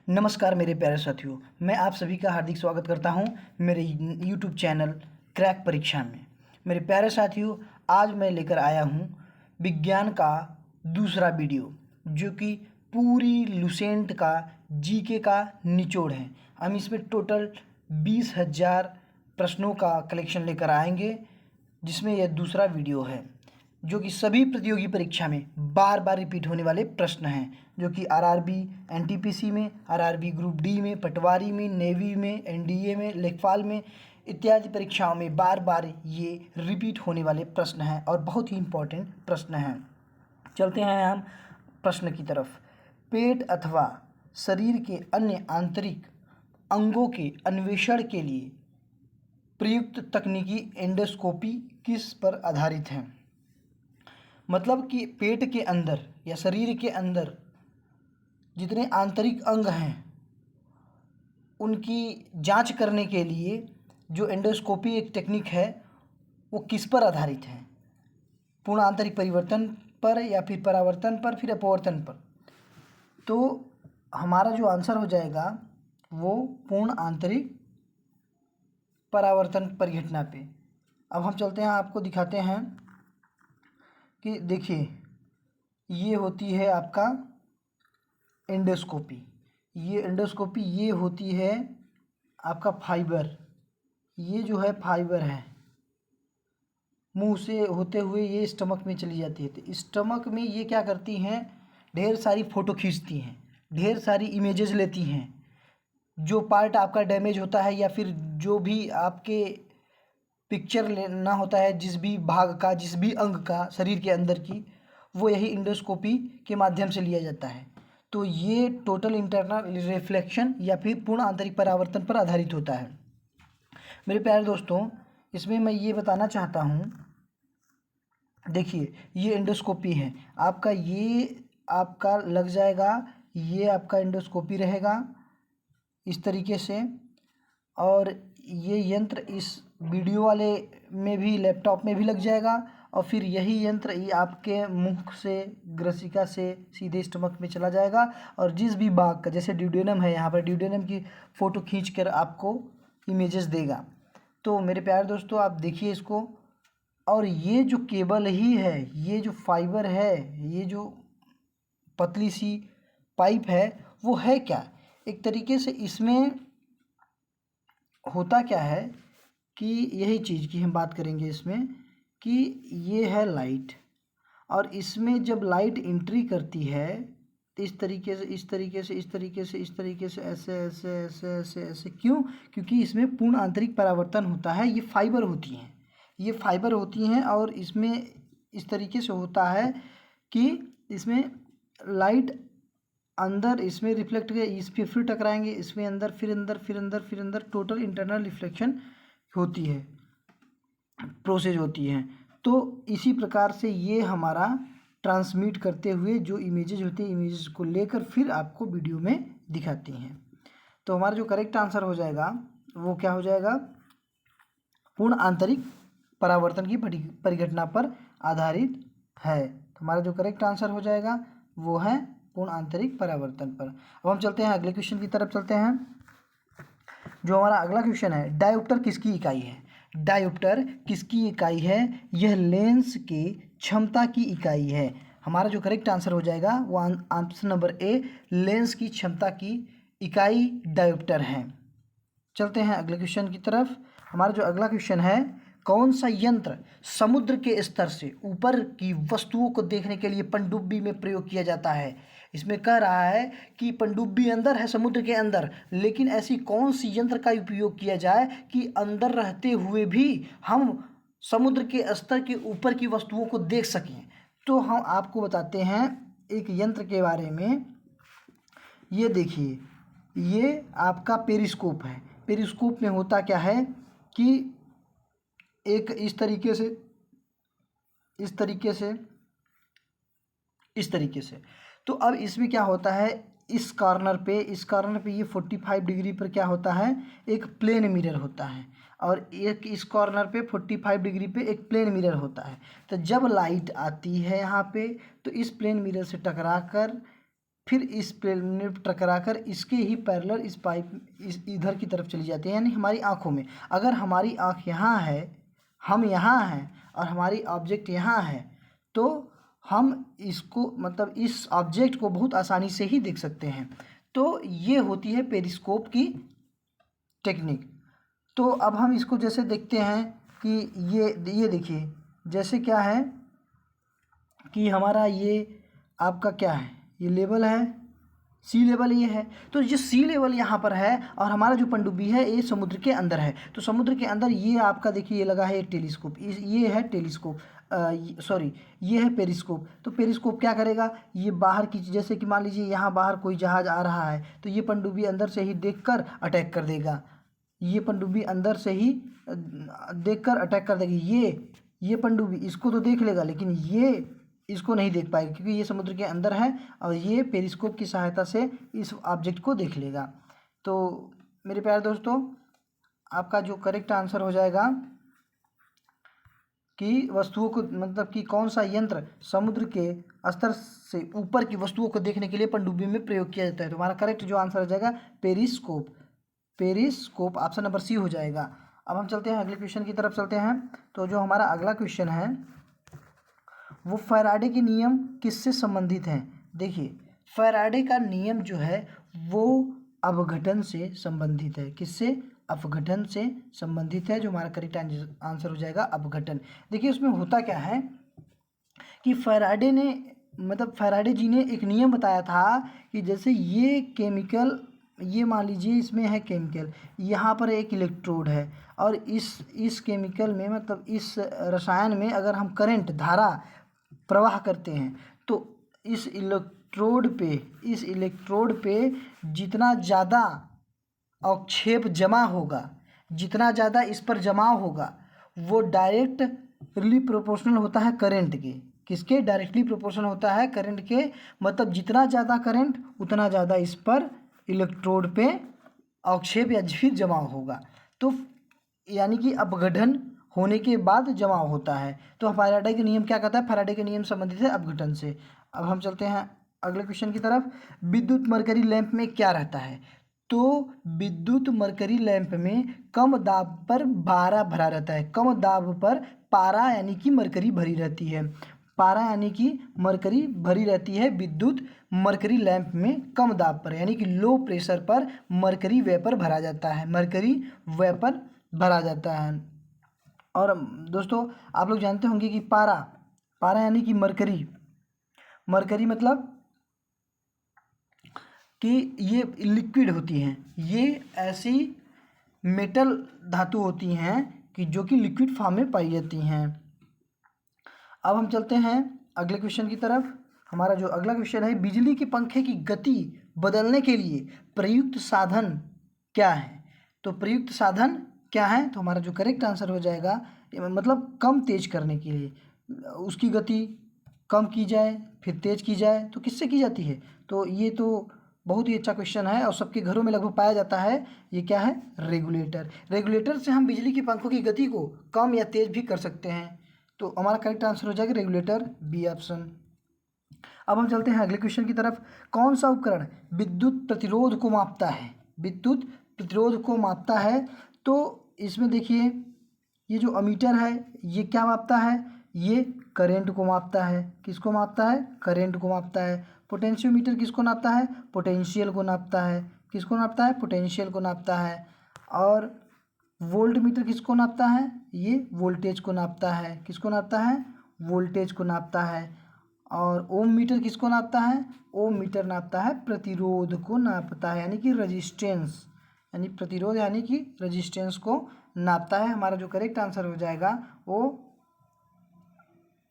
नमस्कार मेरे प्यारे साथियों, मैं आप सभी का हार्दिक स्वागत करता हूं मेरे यूट्यूब चैनल क्रैक परीक्षा में। मेरे प्यारे साथियों, आज मैं लेकर आया हूं विज्ञान का दूसरा वीडियो, जो कि पूरी लुसेंट का जीके का निचोड़ है। हम इसमें टोटल 20,000 प्रश्नों का कलेक्शन लेकर आएंगे, जिसमें यह दूसरा वीडियो है, जो कि सभी प्रतियोगी परीक्षा में बार बार रिपीट होने वाले प्रश्न हैं, जो कि आरआरबी एनटीपीसी में, आरआरबी ग्रुप डी में, पटवारी में, नेवी में, एनडीए में, लेखपाल में इत्यादि परीक्षाओं में बार बार ये रिपीट होने वाले प्रश्न हैं और बहुत ही इम्पोर्टेंट प्रश्न हैं। चलते हैं हम प्रश्न की तरफ। पेट अथवा शरीर के अन्य आंतरिक अंगों के अन्वेषण के लिए प्रयुक्त तकनीकी एंडोस्कोपी किस पर आधारित है? मतलब कि पेट के अंदर या शरीर के अंदर जितने आंतरिक अंग हैं उनकी जांच करने के लिए जो एंडोस्कोपी एक टेक्निक है वो किस पर आधारित है? पूर्ण आंतरिक परिवर्तन पर या फिर परावर्तन पर, फिर अपवर्तन पर? तो हमारा जो आंसर हो जाएगा वो पूर्ण आंतरिक परावर्तन परिघटना पे। अब हम चलते हैं, आपको दिखाते हैं कि देखिए, ये होती है आपका एंडोस्कोपी। ये एंडोस्कोपी ये होती है आपका फाइबर। ये जो है फाइबर है, मुंह से होते हुए ये स्टमक में चली जाती है। तो स्टमक में ये क्या करती हैं, ढेर सारी फ़ोटो खींचती हैं, ढेर सारी इमेजेस लेती हैं। जो पार्ट आपका डैमेज होता है या फिर जो भी आपके पिक्चर लेना होता है, जिस भी भाग का, जिस भी अंग का शरीर के अंदर की, वो यही एंडोस्कोपी के माध्यम से लिया जाता है। तो ये टोटल इंटरनल रिफ्लेक्शन या फिर पूर्ण आंतरिक परावर्तन पर आधारित होता है। मेरे प्यारे दोस्तों, इसमें मैं ये बताना चाहता हूँ, देखिए ये एंडोस्कोपी है आपका, ये आपका लग जाएगा, ये आपका एंडोस्कोपी रहेगा इस तरीके से। और ये यंत्र इस वीडियो वाले में भी, लैपटॉप में भी लग जाएगा। और फिर यही यंत्र ये आपके मुख से, ग्रसिका से सीधे स्टमक में चला जाएगा और जिस भी भाग का, जैसे ड्यूडेनम है, यहाँ पर ड्यूडेनम की फ़ोटो खींचकर आपको इमेजेस देगा। तो मेरे प्यारे दोस्तों, आप देखिए इसको। और ये जो केबल ही है, ये जो फाइबर है, ये जो पतली सी पाइप है, वो है क्या? एक तरीके से इसमें होता क्या है कि यही चीज़ की हम बात करेंगे इसमें, कि ये है लाइट, और इसमें जब लाइट एंट्री करती है तो इस तरीके से, इस तरीके से, इस तरीके से, इस तरीके से, ऐसे ऐसे ऐसे ऐसे ऐसे। क्यों? क्योंकि इसमें पूर्ण आंतरिक परावर्तन होता है। ये फाइबर होती हैं, ये फाइबर होती हैं, और इसमें इस तरीके से होता है कि इसमें लाइट अंदर, इसमें रिफ्लेक्ट के इस पे फिर टकराएंगे, इसमें अंदर, फिर अंदर, फिर अंदर, फिर अंदर, टोटल इंटरनल रिफ्लेक्शन होती है, प्रोसेस होती है। तो इसी प्रकार से ये हमारा ट्रांसमिट करते हुए जो इमेजेस होती हैं, इमेजेस को लेकर फिर आपको वीडियो में दिखाती हैं। तो हमारा जो करेक्ट आंसर हो जाएगा वो क्या हो जाएगा? पूर्ण आंतरिक परावर्तन की परिघटना पर आधारित है। तो हमारा जो करेक्ट आंसर हो जाएगा वो है पूर्ण आंतरिक परावर्तन पर। अब हम चलते हैं अगले क्वेश्चन की तरफ चलते हैं। जो हमारा अगला क्वेश्चन है, डायोप्टर किसकी इकाई है? डायोप्टर किसकी इकाई है? यह लेंस की क्षमता की इकाई है। हमारा जो करेक्ट आंसर हो जाएगा वो ऑप्शन नंबर ए, लेंस की क्षमता की इकाई डायोप्टर है। चलते हैं अगले क्वेश्चन की तरफ। हमारा जो अगला क्वेश्चन है, कौन सा यंत्र समुद्र के स्तर से ऊपर की वस्तुओं को देखने के लिए पनडुब्बी में प्रयोग किया जाता है? इसमें कह रहा है कि पनडुब्बी अंदर है, समुद्र के अंदर, लेकिन ऐसी कौन सी यंत्र का उपयोग किया जाए कि अंदर रहते हुए भी हम समुद्र के स्तर के ऊपर की वस्तुओं को देख सकें? तो हम आपको बताते हैं एक यंत्र के बारे में। ये देखिए, ये आपका पेरिस्कोप है। पेरिस्कोप में होता क्या है कि एक इस तरीके से, इस तरीके से, इस तरीके से। तो अब इसमें क्या होता है, इस कॉर्नर पे, इस कॉर्नर पे ये 45 डिग्री पर क्या होता है, एक प्लेन मिरर होता है, और एक इस कॉर्नर पे 45 डिग्री पे एक प्लेन मिरर होता है। तो जब लाइट आती है यहाँ पे, तो इस प्लेन मिरर से टकरा कर फिर इस प्लेन में टकराकर इसके ही पैरेलल इस पाइप इस इधर की तरफ चली जाती है, यानी हमारी आँखों में। अगर हमारी आँख यहाँ है, हम यहाँ हैं और हमारी ऑब्जेक्ट यहाँ है, तो हम इसको मतलब इस ऑब्जेक्ट को बहुत आसानी से ही देख सकते हैं। तो ये होती है पेरिस्कोप की टेक्निक। तो अब हम इसको जैसे देखते हैं कि ये देखिए, जैसे क्या है कि हमारा ये आपका क्या है, ये लेवल है, सी लेवल ये है। तो ये सी लेवल यहाँ पर है और हमारा जो पनडुब्बी है ये समुद्र के अंदर है। तो समुद्र के अंदर ये आपका देखिए ये लगा है एक टेलीस्कोप, ये है टेलीस्कोप, सॉरी ये है पेरिस्कोप। तो पेरिस्कोप क्या करेगा, ये बाहर की, जैसे कि मान लीजिए यहाँ बाहर कोई जहाज़ आ रहा है तो ये पनडुब्बी अंदर से ही देखकर अटैक कर देगा, ये पनडुब्बी अंदर से ही देखकर अटैक कर देगी। ये पनडुब्बी इसको तो देख लेगा लेकिन ये इसको नहीं देख पाएगा क्योंकि ये समुद्र के अंदर है और ये पेरिस्कोप की सहायता से इस ऑब्जेक्ट को देख लेगा। तो मेरे प्यारे दोस्तों, आपका जो करेक्ट आंसर हो जाएगा कि वस्तुओं को मतलब कि कौन सा यंत्र समुद्र के स्तर से ऊपर की वस्तुओं को देखने के लिए पनडुब्बी में प्रयोग किया जाता है। तो हमारा करेक्ट जो आंसर हो जाएगा periscope, periscope option number C हो जाएगा। अब हम चलते हैं अगले क्वेश्चन की तरफ चलते हैं। तो जो हमारा अगला क्वेश्चन है वो फैराडे के नियम किससे संबंधित हैं। देखिए फैराडे का नियम जो है वो अपघटन से संबंधित है। किससे, अपघटन से संबंधित है। जो हमारा करेक्ट आंसर हो जाएगा अपघटन। देखिए उसमें होता क्या है कि फैराडे ने मतलब फैराडे जी ने एक नियम बताया था कि जैसे ये केमिकल, ये मान लीजिए इसमें है केमिकल, यहाँ पर एक इलेक्ट्रोड है और इस केमिकल में मतलब इस रसायन में अगर हम करंट धारा प्रवाह करते हैं तो इस इलेक्ट्रोड पे जितना ज़्यादा अवक्षेप जमा होगा, जितना ज़्यादा इस पर जमाव होगा वो डायरेक्टली प्रोपोर्शनल होता है करंट के। किसके, डायरेक्टली प्रोपोर्शनल होता है करंट के। मतलब जितना ज़्यादा करंट उतना ज़्यादा इस पर इलेक्ट्रोड पे अवक्षेप या फिर जमाव होगा। तो यानी कि अपघटन होने के बाद जमाव होता है। तो फैराडे के नियम क्या कहता है, फैराडे के नियम संबंधित है अपघटन से। अब हम चलते हैं अगले क्वेश्चन की तरफ। विद्युत मरकरी लैंप में क्या रहता है। तो विद्युत मरकरी लैंप में कम दाब पर पारा भरा रहता है। कम दाब पर पारा यानी कि मरकरी भरी रहती है। पारा यानी कि मरकरी भरी रहती है विद्युत मरकरी लैंप में कम दाब पर, यानी कि लो प्रेशर पर मरकरी वेपर भरा जाता है। मरकरी वेपर भरा जाता है। और दोस्तों आप लोग जानते होंगे कि पारा यानी कि मरकरी मतलब कि ये लिक्विड होती हैं। ये ऐसी मेटल धातु होती हैं कि जो कि लिक्विड फॉर्म में पाई जाती हैं। अब हम चलते हैं अगले क्वेश्चन की तरफ। हमारा जो अगला क्वेश्चन है, बिजली के पंखे की गति बदलने के लिए प्रयुक्त साधन क्या है। तो प्रयुक्त साधन क्या है, तो हमारा जो करेक्ट आंसर हो जाएगा मतलब कम तेज करने के लिए उसकी गति कम की जाए फिर तेज की जाए तो किससे की जाती है। तो ये तो बहुत ही अच्छा क्वेश्चन है और सबके घरों में लगभग पाया जाता है। ये क्या है, रेगुलेटर। रेगुलेटर से हम बिजली के पंखों की गति को कम या तेज भी कर सकते हैं। तो हमारा करेक्ट आंसर हो जाएगा रेगुलेटर, बी ऑप्शन। अब हम चलते हैं अगले क्वेश्चन की तरफ। कौन सा उपकरण विद्युत प्रतिरोध को मापता है। विद्युत प्रतिरोध को मापता है। तो इसमें देखिए ये जो अमीटर है ये क्या मापता है, ये करंट को मापता है। किसको मापता है, करंट को मापता है। पोटेंशियोमीटर किसको नापता है, पोटेंशियल को नापता है। किसको नापता है, पोटेंशियल को नापता है। और वोल्ट मीटर किसको नापता है, ये वोल्टेज को नापता है। किसको नापता है, वोल्टेज को नापता है। और ओम मीटर किसको नापता है, ओम मीटर नापता है प्रतिरोध को नापता है, यानी कि रेजिस्टेंस, यानी प्रतिरोध यानी कि रेजिस्टेंस को नापता है। हमारा जो करेक्ट आंसर हो जाएगा वो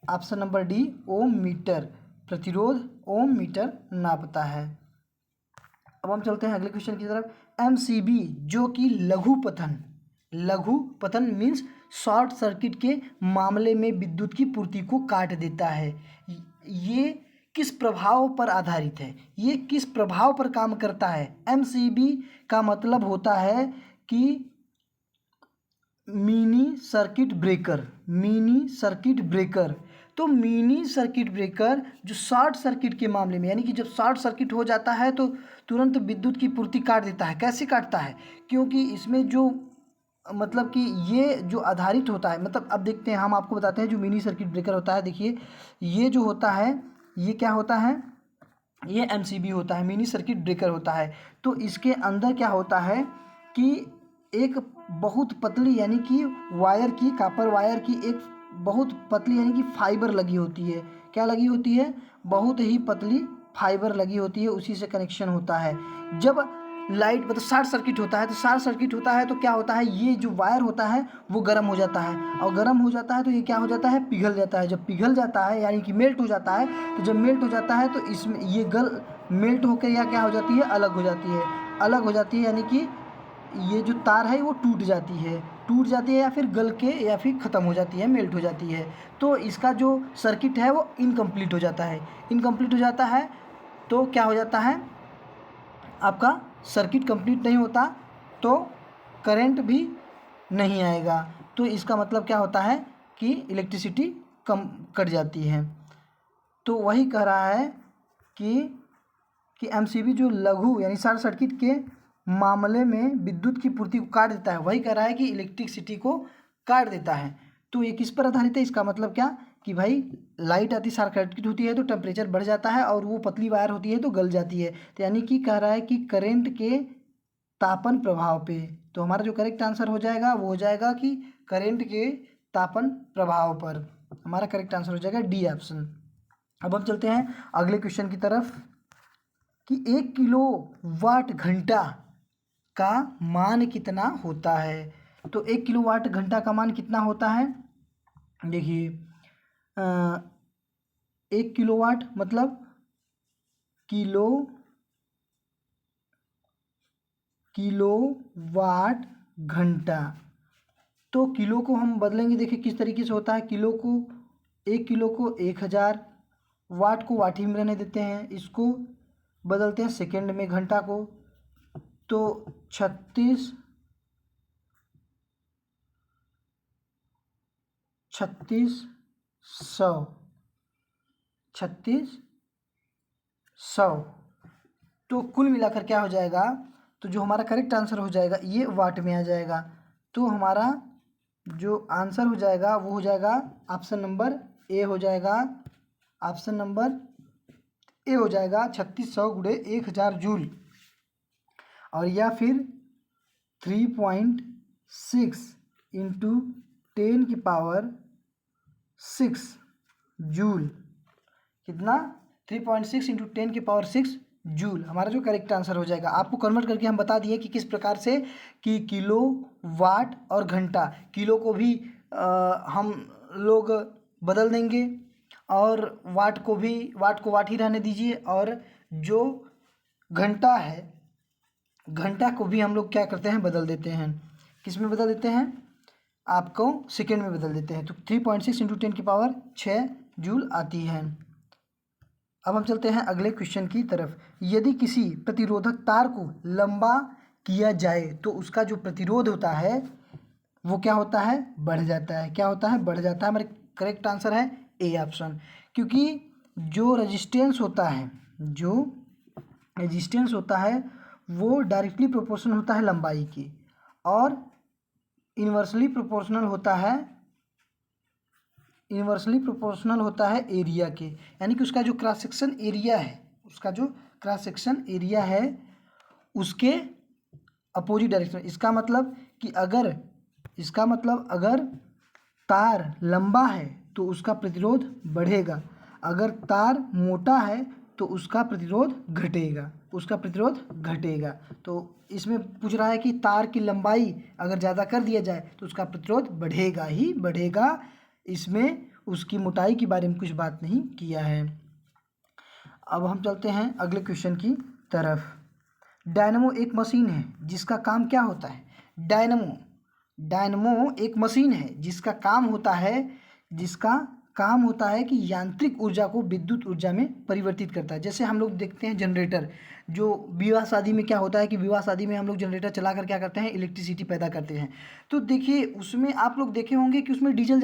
ऑप्शन नंबर डी, ओम मीटर। प्रतिरोध ओम मीटर नापता है। अब हम चलते हैं अगले क्वेश्चन की तरफ। एमसीबी जो कि लघु पतन मीन्स शॉर्ट सर्किट के मामले में विद्युत की पूर्ति को काट देता है। ये किस प्रभाव पर आधारित है, ये किस प्रभाव पर काम करता है। एमसीबी का मतलब होता है कि मिनी सर्किट ब्रेकर। तो मिनी सर्किट ब्रेकर जो शॉर्ट सर्किट के मामले में, यानी कि जब शॉर्ट सर्किट हो जाता है तो तुरंत विद्युत की पूर्ति काट देता है। कैसे काटता है? क्योंकि इसमें जो मतलब कि ये जो आधारित होता है, मतलब अब देखते हैं, हम आपको बताते हैं जो मिनी सर्किट ब्रेकर होता है। देखिए ये जो होता है ये क्या होता है, ये एमसीबी होता है, मिनी सर्किट ब्रेकर होता है। तो इसके अंदर क्या होता है कि एक बहुत पतली यानी कि वायर की, कापर वायर की एक बहुत पतली यानी कि फाइबर लगी होती है। क्या लगी होती है? बहुत ही पतली फाइबर लगी होती है, उसी से कनेक्शन होता है। जब लाइट मतलब शॉर्ट सर्किट होता है, तो शॉर्ट सर्किट होता है तो क्या होता है, ये जो वायर होता है वो गर्म हो जाता है, और गर्म हो जाता है तो ये क्या हो जाता है, पिघल जाता है। जब पिघल जाता है यानी कि मेल्ट हो जाता है, तो जब मेल्ट हो जाता है तो इसमें ये मेल्ट होकर या क्या हो जाती है, अलग हो जाती है। अलग हो जाती है यानी कि ये जो तार है वो टूट जाती है या फिर गल के या फिर ख़त्म हो जाती है, मेल्ट हो जाती है। तो इसका जो सर्किट है वो इनकम्प्लीट हो जाता है। इनकम्प्लीट हो जाता है तो क्या हो जाता है, आपका सर्किट कंप्लीट नहीं होता तो करंट भी नहीं आएगा। तो इसका मतलब क्या होता है कि इलेक्ट्रिसिटी कम कट जाती है। तो वही कह रहा है कि एमसीबी जो लघु यानी शॉर्ट सर्किट के मामले में विद्युत की पूर्ति को काट देता है, वही कह रहा है कि इलेक्ट्रिसिटी को काट देता है। तो ये किस पर आधारित है? इसका मतलब क्या कि भाई लाइट आती शॉर्ट सर्किट होती है तो टेम्परेचर बढ़ जाता है और वो पतली वायर होती है तो गल जाती है। तो यानी कि कह रहा है कि करंट के तापन प्रभाव पे। तो हमारा जो करेक्ट आंसर हो जाएगा वो हो जाएगा कि करंट के तापन प्रभाव पर। हमारा करेक्ट आंसर हो जाएगा डी ऑप्शन। अब हम चलते हैं अगले क्वेश्चन की तरफ कि 1 किलो वाट घंटा का मान कितना होता है। तो 1 किलो वाट घंटा का मान कितना होता है? देखिए 1 किलो वाट मतलब किलो वाट घंटा। तो किलो को हम बदलेंगे, देखिए किस तरीके से होता है। किलो को 1 किलो को 1000, वाट को वाट ही में रहने देते हैं, इसको बदलते हैं सेकंड में, घंटा को तो 3600 तो कुल मिलाकर क्या हो जाएगा, तो जो हमारा करेक्ट आंसर हो जाएगा ये वाट में आ जाएगा। तो हमारा जो आंसर हो जाएगा वो हो जाएगा ऑप्शन नंबर ए हो जाएगा। ऑप्शन नंबर ए हो जाएगा 3600 गुणे 1000 जूल, और या फिर 3.6 इंटू 10⁻6 जूल। कितना? 3.6 इंटू 10⁻6 जूल हमारा जो करेक्ट आंसर हो जाएगा। आपको कन्वर्ट करके हम बता दिए कि किस प्रकार से, कि किलो वाट और घंटा, किलो को भी हम लोग बदल देंगे और वाट को वाट ही रहने दीजिए, और जो घंटा है घंटा को भी हम लोग क्या करते हैं, बदल देते हैं। किस में बदल देते हैं? आपको सेकेंड में बदल देते हैं। तो 3.6 इंटू 10⁻6 जूल आती है। अब हम चलते हैं अगले क्वेश्चन की तरफ। यदि किसी प्रतिरोधक तार को लंबा किया जाए तो उसका जो प्रतिरोध होता है वो क्या होता है, बढ़ जाता है। क्या होता है? बढ़ जाता है। हमारे करेक्ट आंसर है ए ऑप्शन, क्योंकि जो रेजिस्टेंस होता है वो डायरेक्टली प्रोपोर्शनल होता है लंबाई की, और इन्वर्सली प्रोपोर्शनल होता है एरिया के। यानी कि उसका जो क्रॉस सेक्शन एरिया है उसके अपोजिट डायरेक्शन। इसका मतलब अगर तार लंबा है तो उसका प्रतिरोध बढ़ेगा, अगर तार मोटा है तो उसका प्रतिरोध घटेगा। तो इसमें पूछ रहा है कि तार की लंबाई अगर ज़्यादा कर दिया जाए तो उसका प्रतिरोध बढ़ेगा ही बढ़ेगा। इसमें उसकी मोटाई के बारे में कुछ बात नहीं किया है। अब हम चलते हैं अगले क्वेश्चन की तरफ। डायनमो एक मशीन है जिसका काम क्या होता है? डायनमो एक मशीन है जिसका काम होता है कि यांत्रिक ऊर्जा को विद्युत ऊर्जा में परिवर्तित करता है। जैसे हम लोग देखते हैं जनरेटर, जो विवाह शादी में क्या होता है कि विवाह शादी में हम लोग जनरेटर चलाकर क्या करते हैं, इलेक्ट्रिसिटी पैदा करते हैं। तो देखिए उसमें आप लोग देखे होंगे कि उसमें डीजल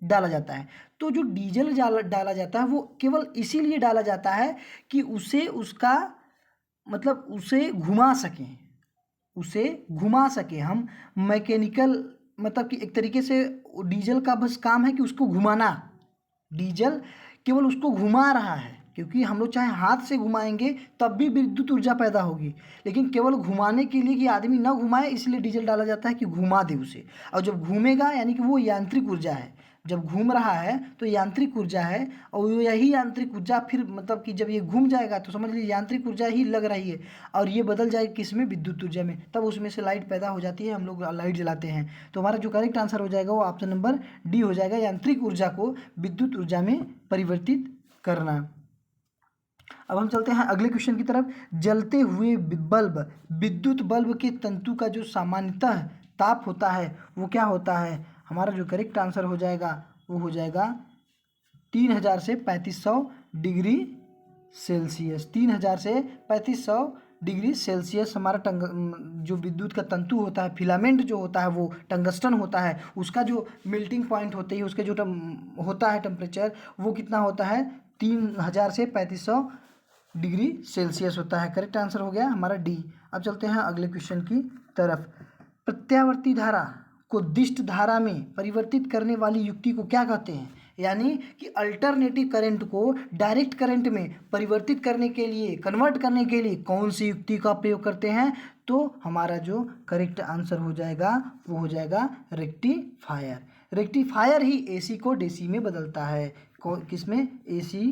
डाला जाता है। तो जो डीजल डाला जाता है वो केवल इसीलिए डाला जाता है कि उसे उसका मतलब उसे घुमा सकें हम। मैकेनिकल मतलब कि एक तरीके से डीजल का बस काम है कि उसको घुमाना। डीजल केवल उसको घुमा रहा है, क्योंकि हम लोग चाहे हाथ से घुमाएंगे तब भी विद्युत ऊर्जा पैदा होगी, लेकिन केवल घुमाने के लिए कि आदमी ना घुमाए इसलिए डीजल डाला जाता है कि घुमा दे उसे। और जब घूमेगा यानी कि वो यांत्रिक ऊर्जा है, जब घूम रहा है तो यांत्रिक ऊर्जा है, और यही यांत्रिक ऊर्जा फिर मतलब कि जब ये घूम जाएगा तो समझ लीजिए यांत्रिक ऊर्जा ही लग रही है, और ये बदल जाएगी किस में, विद्युत ऊर्जा में, तब उसमें से लाइट पैदा हो जाती है, हम लोग लाइट जलाते हैं। तो हमारा जो करेक्ट आंसर हो जाएगा वो ऑप्शन नंबर डी हो जाएगा, यांत्रिक ऊर्जा को विद्युत ऊर्जा में परिवर्तित करना। अब हम चलते हैं अगले क्वेश्चन की तरफ। जलते हुए बल्ब, विद्युत बल्ब के तंतु का जो सामान्यतः ताप होता है वो क्या होता है? हमारा जो करेक्ट आंसर हो जाएगा वो हो जाएगा 3000 से 3500 डिग्री सेल्सियस। 3000 से 3500 डिग्री सेल्सियस हमारा जो विद्युत का तंतु होता है, फिलामेंट जो होता है वो टंगस्टन होता है, उसका जो मेल्टिंग पॉइंट होती है, उसके जो होता है टेम्परेचर, वो कितना होता है? 3000 से 3500 डिग्री सेल्सियस होता है। करेक्ट आंसर हो गया हमारा डी। अब चलते हैं अगले क्वेश्चन की तरफ। प्रत्यावर्ती धारा को दिष्ट धारा में परिवर्तित करने वाली युक्ति को क्या कहते हैं? यानी कि अल्टरनेटिव करंट को डायरेक्ट करंट में परिवर्तित करने के लिए, कन्वर्ट करने के लिए कौन सी युक्ति का प्रयोग करते हैं? तो हमारा जो करेक्ट आंसर हो जाएगा वो हो जाएगा रेक्टिफायर। रेक्टिफायर ही एसी को डीसी में बदलता है। किसमें? एसी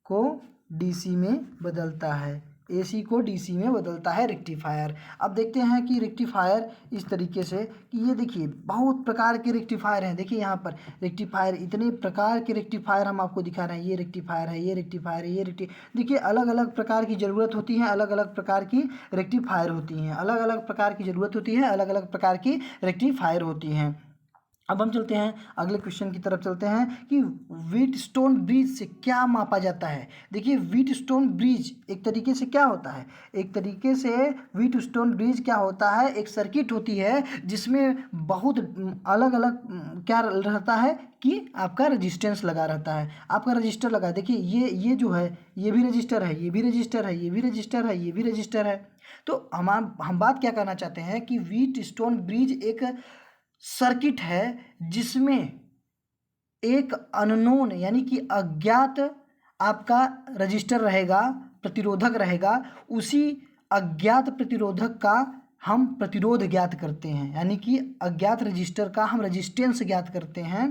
को डीसी में बदलता है। एसी को डीसी में बदलता है रेक्टिफायर। अब देखते हैं कि रेक्टिफायर इस तरीके से कि ये देखिए बहुत प्रकार के रेक्टिफायर हैं। देखिए यहाँ पर रेक्टिफायर, इतने प्रकार के रेक्टिफायर हम आपको दिखा रहे हैं। ये रेक्टिफायर है, ये रेक्टिफायर है, ये देखिए अलग अलग प्रकार की ज़रूरत होती है, अलग अलग प्रकार की रेक्टिफायर होती हैं। अलग अलग प्रकार की ज़रूरत होती है, अलग अलग प्रकार की रेक्टिफायर होती हैं। अब हम चलते हैं अगले क्वेश्चन की तरफ चलते हैं कि व्हीटस्टोन ब्रिज से क्या मापा जाता है? देखिए व्हीटस्टोन ब्रिज एक तरीके से क्या होता है? एक तरीके से व्हीटस्टोन ब्रिज क्या होता है? एक सर्किट होती है जिसमें बहुत अलग अलग क्या रहता है कि आपका रजिस्टेंस लगा रहता है। आपका रजिस्टर लगा, देखिए ये जो है ये भी रजिस्टर है, ये भी रजिस्टर है, ये भी रजिस्टर है, ये भी रजिस्टर है। तो हम बात क्या करना चाहते हैं कि व्हीटस्टोन ब्रिज एक सर्किट है जिसमें एक अननोन यानी कि अज्ञात आपका रजिस्टर रहेगा, प्रतिरोधक रहेगा। उसी अज्ञात प्रतिरोधक का हम प्रतिरोध ज्ञात करते हैं, यानी कि अज्ञात रजिस्टर का हम रजिस्टेंस ज्ञात करते हैं।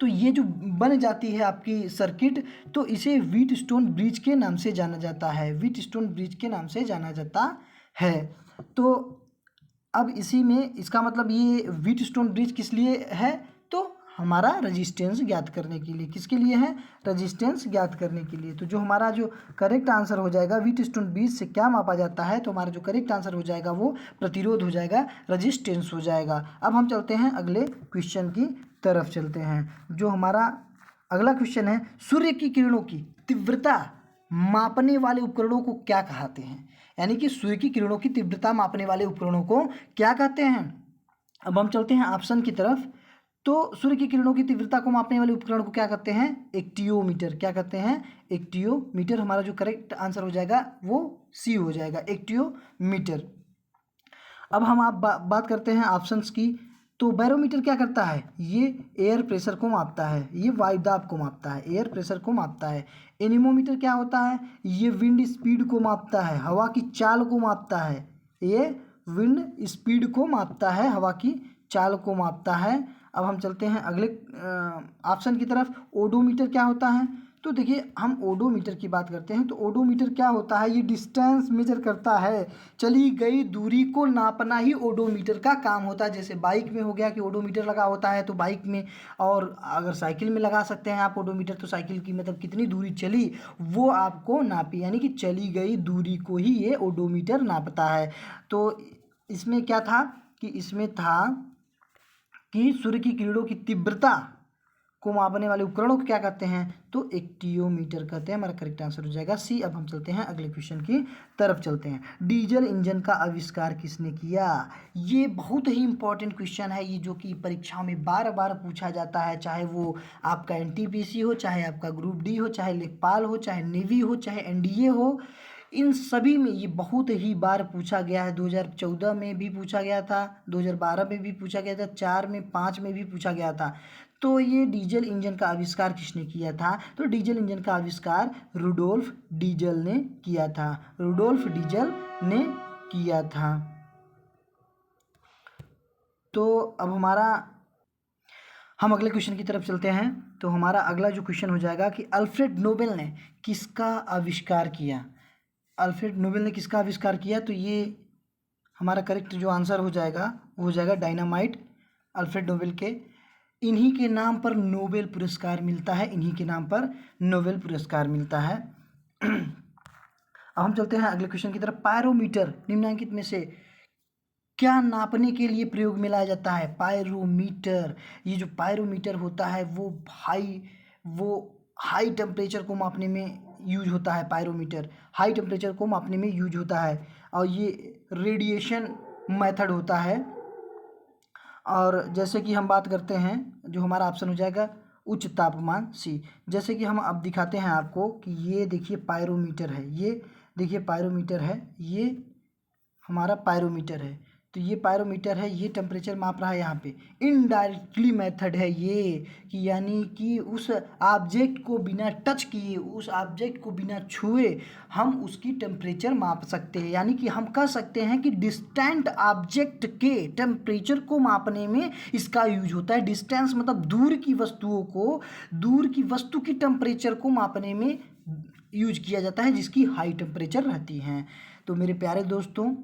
तो ये जो बन जाती है आपकी सर्किट, तो इसे व्हीटस्टोन ब्रिज के नाम से जाना जाता है। व्हीटस्टोन ब्रिज के नाम से जाना जाता है। तो अब इसी में इसका मतलब ये व्हीटस्टोन ब्रिज किस लिए है? तो हमारा रजिस्टेंस ज्ञात करने के लिए। किसके लिए है? रजिस्टेंस ज्ञात करने के लिए। तो जो हमारा जो करेक्ट आंसर हो जाएगा, व्हीटस्टोन ब्रिज से क्या मापा जाता है, तो हमारा जो करेक्ट आंसर हो जाएगा वो प्रतिरोध हो जाएगा, रजिस्टेंस हो जाएगा। अब हम चलते हैं अगले क्वेश्चन की तरफ चलते हैं। जो हमारा अगला क्वेश्चन है, सूर्य की किरणों की तीव्रता मापने वाले उपकरणों को क्या कहते हैं? यानी कि सूर्य की किरणों की तीव्रता मापने वाले उपकरणों को क्या कहते हैं? अब हम चलते हैं ऑप्शन की तरफ। तो सूर्य की किरणों की तीव्रता को मापने वाले उपकरण को क्या कहते हैं? एक्टियोमीटर। क्या कहते हैं? एक्टियोमीटर। हमारा जो करेक्ट आंसर हो जाएगा वो सी हो जाएगा, एक्टियोमीटर। अब हम आप बात करते हैं ऑप्शंस की। तो बैरोमीटर क्या करता है? ये एयर प्रेशर को मापता है, ये वायुदाब को मापता है, एयर प्रेशर को मापता है। एनीमोमीटर क्या होता है? ये विंड स्पीड को मापता है, हवा की चाल को मापता है। ये विंड स्पीड को मापता है, हवा की चाल को मापता है। अब हम चलते हैं अगले ऑप्शन की तरफ। ओडोमीटर क्या होता है? तो देखिए हम ओडोमीटर की बात करते हैं। तो ओडोमीटर क्या होता है? ये डिस्टेंस मेजर करता है, चली गई दूरी को नापना ही ओडोमीटर का काम होता है। जैसे बाइक में हो गया कि ओडोमीटर लगा होता है, तो बाइक में, और अगर साइकिल में लगा सकते हैं आप ओडोमीटर, तो साइकिल की मतलब कितनी दूरी चली वो आपको नापी, यानी कि चली गई दूरी को ही ये ओडोमीटर नापता है। तो इसमें क्या था कि इसमें था कि सूर्य की किरणों की तीव्रता को मापने वाले उपकरणों को क्या कहते हैं? तो एक्टियोमीटर कहते हैं। हमारा करेक्ट आंसर हो जाएगा सी। अब हम चलते हैं अगले क्वेश्चन की तरफ चलते हैं। डीजल इंजन का आविष्कार किसने किया? ये बहुत ही इंपॉर्टेंट क्वेश्चन है, ये जो कि परीक्षाओं में बार बार पूछा जाता है, चाहे वो आपका एनटीपीसी हो, चाहे आपका ग्रुप डी हो, चाहे लेखपाल हो, चाहे नेवी हो, चाहे एनडीए हो, इन सभी में ये बहुत ही बार पूछा गया है। 2014 में भी पूछा गया था, 2012 में भी पूछा गया था, 4 में, 5 में भी पूछा गया था। तो ये डीजल इंजन का आविष्कार किसने किया था? तो डीजल इंजन का आविष्कार रुडोल्फ डीजल ने किया था। रुडोल्फ डीजल ने किया था। तो अब हम अगले क्वेश्चन की तरफ चलते हैं। तो हमारा अगला जो क्वेश्चन हो जाएगा कि अल्फ्रेड नोबेल ने किसका आविष्कार किया? अल्फ्रेड नोबेल ने किसका आविष्कार किया? तो ये हमारा करेक्ट जो आंसर हो जाएगा वो हो जाएगा डायनामाइट। अल्फ्रेड नोबेल के इन्हीं के नाम पर नोबेल पुरस्कार मिलता है, इन्हीं के नाम पर नोबेल पुरस्कार मिलता है। अब हम चलते हैं अगले क्वेश्चन की तरफ। पायरोमीटर निम्नलिखित में से क्या नापने के लिए प्रयोग में लाया जाता है? पायरोमीटर, ये जो पायरोमीटर होता है वो हाई टेम्परेचर को मापने में यूज होता है। पायरोमीटर हाई टेम्परेचर को मापने में यूज होता है और ये रेडिएशन मेथड होता है। और जैसे कि हम बात करते हैं, जो हमारा ऑप्शन हो जाएगा उच्च तापमान सी। जैसे कि हम अब दिखाते हैं आपको कि ये देखिए पायरोमीटर है, ये देखिए पायरोमीटर है, ये हमारा पायरोमीटर है। तो ये पायरोमीटर है, ये टेम्परेचर माप रहा है यहाँ पे। इनडायरेक्टली मेथड है ये, कि यानी कि उस ऑब्जेक्ट को बिना टच किए, उस ऑब्जेक्ट को बिना छुए हम उसकी टेम्परेचर माप सकते हैं। यानी कि हम कह सकते हैं कि डिस्टेंट ऑब्जेक्ट के टेम्परेचर को मापने में इसका यूज होता है। डिस्टेंस मतलब दूर की वस्तु की टेम्परेचर को मापने में यूज किया जाता है, जिसकी हाई टेम्परेचर रहती हैं। तो मेरे प्यारे दोस्तों,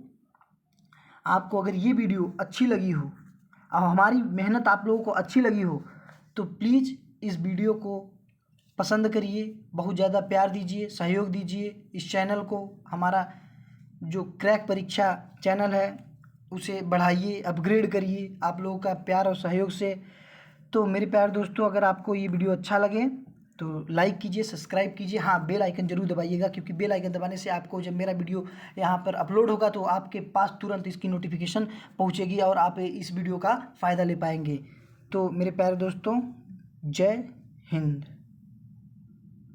आपको अगर ये वीडियो अच्छी लगी हो और हमारी मेहनत आप लोगों को अच्छी लगी हो तो प्लीज़ इस वीडियो को पसंद करिए, बहुत ज़्यादा प्यार दीजिए, सहयोग दीजिए इस चैनल को। हमारा जो क्रैक परीक्षा चैनल है उसे बढ़ाइए, अपग्रेड करिए आप लोगों का प्यार और सहयोग से। तो मेरे प्यारे दोस्तों, अगर आपको ये वीडियो अच्छा लगे तो लाइक कीजिए, सब्सक्राइब कीजिए, हाँ बेल आइकन जरूर दबाइएगा, क्योंकि बेल आइकन दबाने से आपको जब मेरा वीडियो यहाँ पर अपलोड होगा तो आपके पास तुरंत इसकी नोटिफिकेशन पहुँचेगी और आप इस वीडियो का फ़ायदा ले पाएंगे। तो मेरे प्यारे दोस्तों, जय हिंद।